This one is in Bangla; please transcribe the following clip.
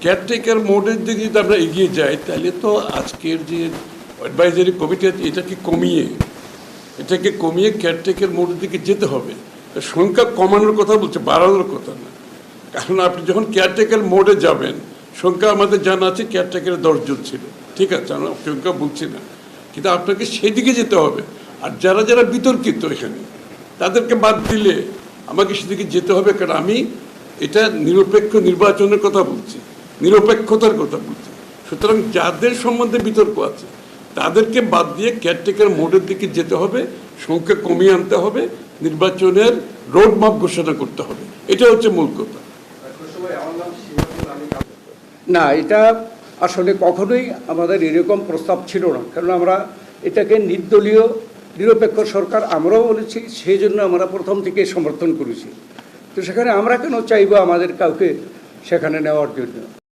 কেয়ারটেকার মোডের দিকে যদি আমরা এগিয়ে যাই তাহলে তো আজকের যে অ্যাডভাইজারি কমিটি এটাকে কমিয়ে কেয়ারটেকার মোডের দিকে যেতে হবে। সংখ্যা কমানোর কথা বলছে, বাড়ানোর কথা না। কারণ আপনি যখন কেয়ারটেকার মোডে যাবেন, সংখ্যা আমাদের জানা আছে কেয়ারটেকারের 10 জন ছিল, ঠিক আছে, আমরা সংখ্যা বলছি না, কিন্তু আপনাকে সেদিকে যেতে হবে। আর যারা যারা বিতর্কিত এখানে তাদেরকে বাদ দিলে আমাকে সেদিকে যেতে হবে। কারণ আমি এটা নিরপেক্ষ নির্বাচনের কথা বলছি, নিরপেক্ষতার কথা বলছি। সুতরাং যাদের সম্বন্ধে বিতর্ক আছে তাদেরকে বাদ দিয়ে কেয়ারটেকার মোডের দিকে যেতে হবে, সংখ্যা কমিয়ে আনতে হবে, নির্বাচনের রোডম্যাপ ঘোষণা করতে হবে। এটা হচ্ছে মূল কথা। না, এটা আসলে কখনোই আমাদের এরকম প্রস্তাব ছিল না। কারণ আমরা এটাকে নির্দলীয় নিরপেক্ষ সরকার আমরাও বলেছি, সেই জন্য আমরা প্রথম থেকে সমর্থন করেছি। তো সেখানে আমরা কেন চাইবো আমাদের কাউকে সেখানে নেওয়ার জন্য?